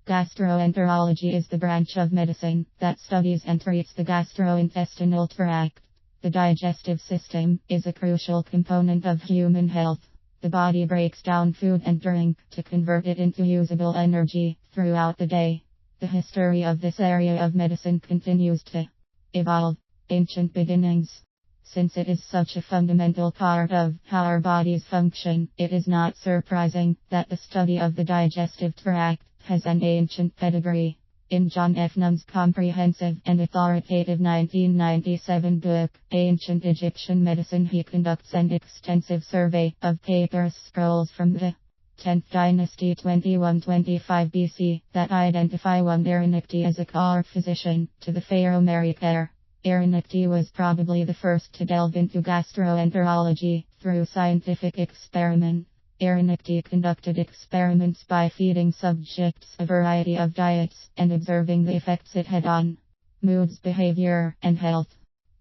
Gastroenterology is the branch of medicine that studies and treats the gastrointestinal tract. The digestive system is a crucial component of human health. The body breaks down food and drink to convert it into usable energy throughout the day. The history of this area of medicine continues to evolve. Ancient beginnings. Since it is such a fundamental part of how our bodies function, it is not surprising that the study of the digestive tract has an ancient pedigree. In John F. Nunn's comprehensive and authoritative 1997 book, Ancient Egyptian Medicine, he conducts an extensive survey of papyrus scrolls from the 10th dynasty 2125 BC that identify one Erinacti as a core physician to the pharaoh Merikare. Erinacti was probably the first to delve into gastroenterology through scientific experiment. Erinacti conducted experiments by feeding subjects a variety of diets and observing the effects it had on moods, behavior, and health.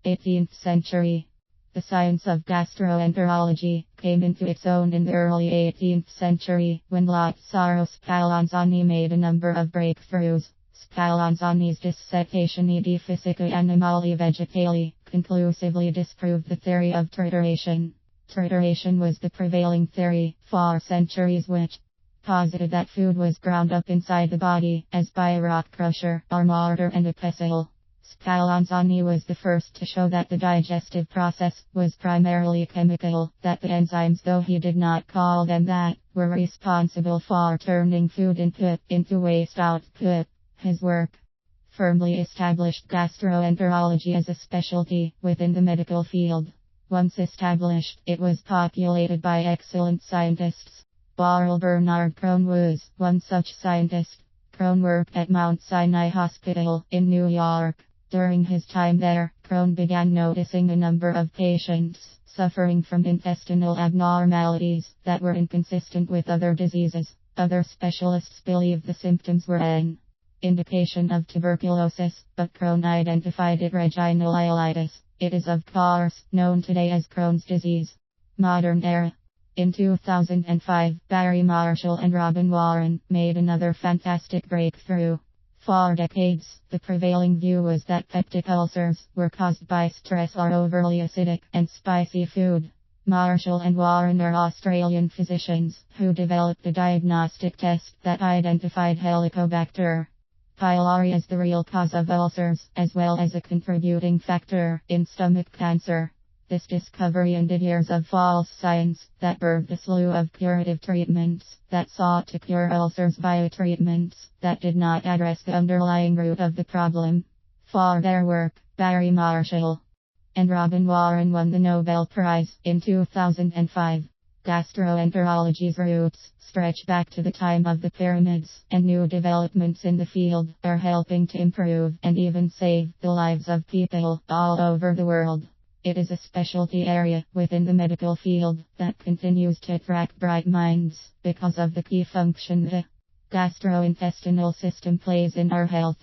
18th century. The science of gastroenterology came into its own in the early 18th century when Lazzaro Spallanzani made a number of breakthroughs. Spallanzani's Dissecatione di Fisica Animali Vegetali conclusively disproved the theory of trituration. Trituration was the prevailing theory for centuries, which posited that food was ground up inside the body as by a rock crusher or mortar and a pestle. Spallanzani was the first to show that the digestive process was primarily chemical, that the enzymes, though he did not call them that, were responsible for turning food input into waste output. His work firmly established gastroenterology as a specialty within the medical field. Once established, it was populated by excellent scientists. Barrel Bernard Crone was one such scientist. Crone worked at Mount Sinai Hospital in New York. During his time there, Crone began noticing a number of patients suffering from intestinal abnormalities that were inconsistent with other diseases. Other specialists believed the symptoms were an indication of tuberculosis, but Crone identified it vaginal ileitis. It is of course known today as Crohn's disease. Modern era. In 2005, Barry Marshall and Robin Warren made another fantastic breakthrough. For decades, the prevailing view was that peptic ulcers were caused by stress or overly acidic and spicy food. Marshall and Warren are Australian physicians who developed a diagnostic test that identified Helicobacter pylori as the real cause of ulcers, as well as a contributing factor in stomach cancer. This discovery ended years of false science that birthed a slew of curative treatments that sought to cure ulcers via treatments that did not address the underlying root of the problem. For their work, Barry Marshall and Robin Warren won the Nobel Prize in 2005. Gastroenterology's roots stretch back to the time of the pyramids, and new developments in the field are helping to improve and even save the lives of people all over the world. It is a specialty area within the medical field that continues to attract bright minds because of the key function the gastrointestinal system plays in our health.